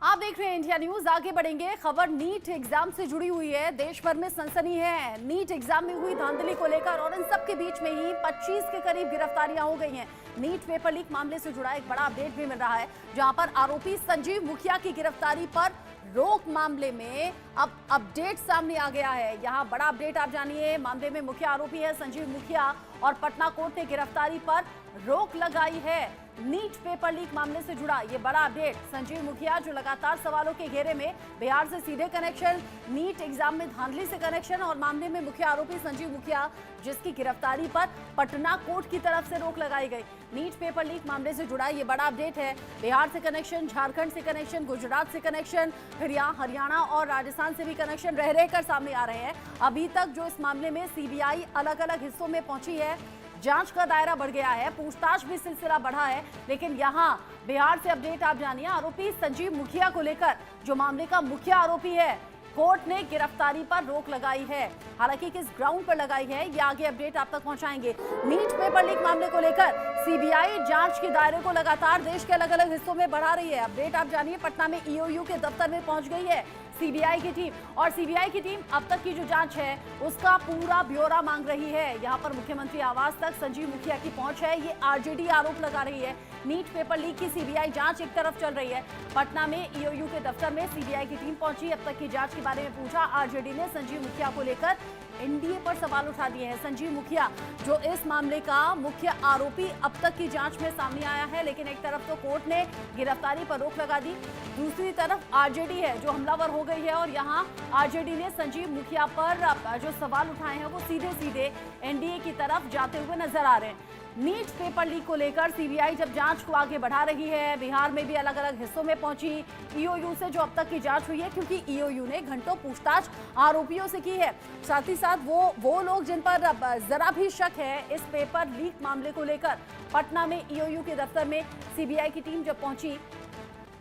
आप देख रहे हैं इंडिया न्यूज। आगे बढ़ेंगे। खबर नीट एग्जाम से जुड़ी हुई है। देश भर में सनसनी है। नीट एग्जाम में हुई धांधली को लेकर और इन सब के बीच में ही 25 के करीब गिरफ्तारियां हो गई हैं। नीट पेपर लीक मामले से जुड़ा एक बड़ा अपडेट भी मिल रहा है, जहां पर आरोपी संजीव मुखिया की गिरफ्तारी पर रोक मामले में अब अपडेट सामने आ गया है। यहां बड़ा अपडेट आप जानिए। मामले में मुख्य आरोपी है संजीव मुखिया और पटना कोर्ट ने गिरफ्तारी पर रोक लगाई है। नीट पेपर लीक मामले से जुड़ा ये बड़ा अपडेट। संजीव मुखिया जो लगातार सवालों के घेरे में, बिहार से सीधे कनेक्शन, नीट एग्जाम में धांधली से कनेक्शन और मामले में मुख्य आरोपी संजीव मुखिया जिसकी गिरफ्तारी पर पटना कोर्ट की तरफ से रोक लगाई गई। नीट पेपर लीक मामले से जुड़ा ये बड़ा अपडेट है। बिहार से कनेक्शन, झारखंड से कनेक्शन, गुजरात से कनेक्शन, फिर यहाँ हरियाणा और राजस्थान से भी कनेक्शन रह रहकर सामने आ रहे हैं। अभी तक जो इस मामले में सीबीआई अलग अलग हिस्सों में पहुंची है, जांच का दायरा बढ़ गया है, पूछताछ भी सिलसिला बढ़ा है। लेकिन यहां बिहार से अपडेट आप जानिए। आरोपी संजीव मुखिया को लेकर जो मामले का मुख्य आरोपी है, कोर्ट ने गिरफ्तारी पर रोक लगाई है। हालांकि किस ग्राउंड पर लगाई है, ये आगे अपडेट आप तक पहुंचाएंगे। नीट पेपर लीक मामले को लेकर सीबीआई जांच के दायरे को लगातार देश के अलग अलग हिस्सों में बढ़ा रही है। अपडेट आप जानिए। पटना में ईओयू के दफ्तर में पहुंच गई है सीबीआई की टीम और सीबीआई की टीम अब तक की जो जांच है उसका पूरा ब्यौरा मांग रही है। यहां पर मुख्यमंत्री आवास तक संजीव मुखिया की पहुंच है। ये आरजेडी आरोप लगा रही है। नीट पेपर लीक की सीबीआई जांच एक तरफ चल रही है। पटना में ईओयू के दफ्तर में सीबीआई की टीम पहुंची। अब तक की जांच के बारे में पूछा। आरजेडी ने संजीव मुखिया को लेकर एनडीए पर सवाल उठा दिए हैं। संजीव मुखिया जो इस मामले का मुख्य आरोपी अब तक की जांच में सामने आया है, लेकिन एक तरफ तो कोर्ट ने गिरफ्तारी पर रोक लगा दी, दूसरी तरफ आरजेडी है जो हमलावर हो गई है। और यहां आरजेडी ने संजीव मुखिया पर जो सवाल उठाए हैं वो सीधे सीधे एनडीए की तरफ जाते हुए नजर आ रहे हैं। नीट पेपर लीक को लेकर सीबीआई जब जांच को आगे बढ़ा रही है, बिहार में भी अलग अलग हिस्सों में पहुंची ईओयू से जो अब तक की जांच हुई है, क्योंकि ईओयू ने घंटों पूछताछ आरोपियों से की है। साथ ही साथ वो लोग जिन पर जरा भी शक है इस पेपर लीक मामले को लेकर, पटना में ईओयू के दफ्तर में सीबीआई की टीम जब पहुंची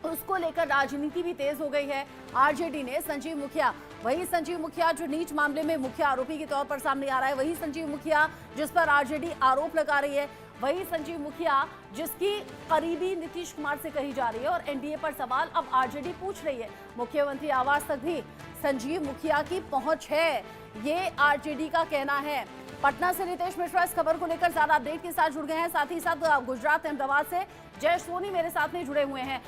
उसको लेकर राजनीति भी तेज हो गई है। आरजेडी ने संजीव मुखिया, वही संजीव मुखिया जो नीट मामले में मुख्य आरोपी के तौर पर सामने आ रहा है, वही संजीव मुखिया जिस पर आरजेडी आरोप लगा रही है, वही संजीव मुखिया जिसकी करीबी नीतीश कुमार से कही जा रही है। और एनडीए पर सवाल अब आरजेडी पूछ रही है। मुख्यमंत्री आवास तक भी संजीव मुखिया की पहुंच है, ये आरजेडी का कहना है। पटना से रितेश मिश्रा इस खबर को लेकर ज्यादा अपडेट के साथ जुड़ गए हैं। साथ ही साथ गुजरात अहमदाबाद से जय सोनी मेरे साथ में जुड़े हुए हैं।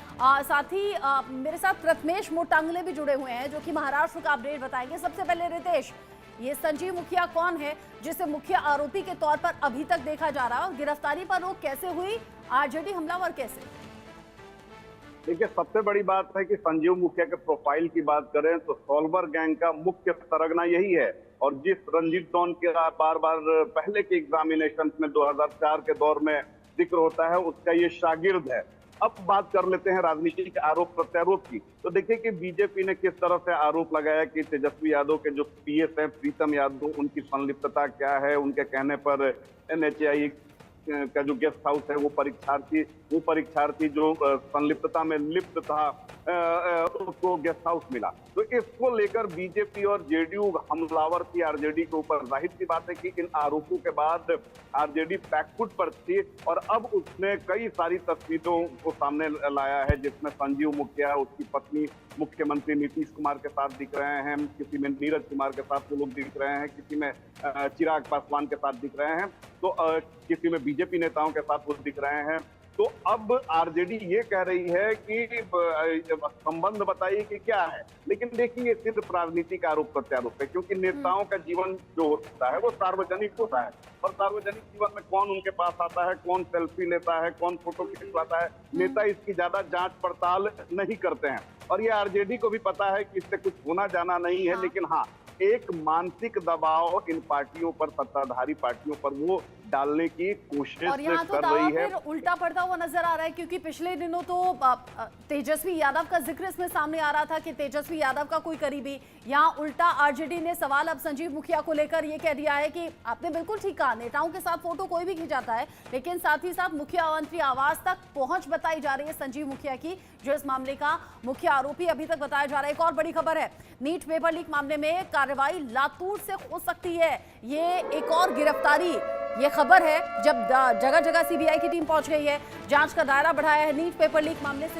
साथ ही मेरे साथ प्रथमेश मोटांगले भी जुड़े हुए हैं जो कि महाराष्ट्र का अपडेट बताएंगे। सबसे पहले रितेश, ये संजीव मुखिया कौन है जिसे मुख्य आरोपी के तौर पर अभी तक देखा जा रहा है और गिरफ्तारी पर रोक कैसे हुई, आरजेडी हमलावर कैसे? देखिए, सबसे बड़ी बात है कि संजीव मुखिया के प्रोफाइल की बात करें तो सॉल्वर गैंग का मुख्य सरगना यही है। और जिस रंजीत डॉन के बार बार पहले के एग्जामिनेशन में 2004 के दौर में जिक्र होता है, उसका ये शागिर्द है। अब बात कर लेते हैं राजनीतिक आरोप प्रत्यारोप की। तो देखिए कि बीजेपी ने किस तरह से आरोप लगाया कि तेजस्वी यादव के जो पीएस हैं प्रीतम यादव, उनकी संलिप्तता क्या है। उनके कहने पर एनएचएआई का जो गेस्ट हाउस है वो परीक्षार्थी जो संलिप्तता में लिप्त था, उसको गेस्ट हाउस मिला। तो इसको लेकर बीजेपी और जेडीयू हमलावर थी आरजेडी के ऊपर। जाहिर सी बात है कि इन आरोपों के बाद आरजेडी बैकफुट पर थी और अब उसने कई सारी तस्वीरों को सामने लाया है, जिसमें संजीव मुखिया, उसकी पत्नी मुख्यमंत्री नीतीश कुमार के साथ दिख रहे हैं, किसी में नीरज कुमार के साथ वो लोग दिख रहे हैं, किसी में चिराग पासवान के साथ दिख रहे हैं, तो किसी में बीजेपी नेताओं के साथ वो दिख रहे हैं। तो अब आरजेडी ये कह रही है कि संबंध बताइए कि क्या है। लेकिन देखिए, ये सिर्फ राजनीतिक आरोप प्रत्यारोप है, क्योंकि नेताओं का जीवन जो होता है वो सार्वजनिक होता है। और सार्वजनिक जीवन में कौन उनके पास आता है, कौन सेल्फी लेता है, कौन फोटो खिंचवाता है, नेता इसकी ज्यादा जांच पड़ताल नहीं करते हैं। और ये आरजेडी को भी पता है कि इससे कुछ होना जाना नहीं है। लेकिन हाँ, एक मानसिक दबाव इन पार्टियों पर, सत्ताधारी पार्टियों पर वो डालने की कोशिश और यहाँ तो कर रही है। उल्टा पड़ता हुआ नजर आ रहा है, क्योंकि पिछले दिनों तो तेजस्वी यादव का जिक्र इसमें सामने आ रहा था कि तेजस्वी यादव का कोई करीबी, यहाँ उल्टा आरजेडी ने सवाल अब संजीव मुखिया को लेकर ये कह दिया है कि आपने बिल्कुल ठीक कहा, नेताओं के साथ फोटो कोई भी खिंचाता है, लेकिन साथ ही साथ मुख्यमंत्री आवास तक पहुंच बताई जा रही है संजीव मुखिया की, जो इस मामले का मुख्य आरोपी अभी तक बताया जा रहा है। एक और बड़ी खबर है, नीट पेपर लीक मामले में कार्रवाई लातूर से हो सकती है, ये एक और गिरफ्तारी, ये खबर है जब जगह जगह सीबीआई की टीम पहुंच गई है, जांच का दायरा बढ़ाया है नीट पेपर लीक मामले से।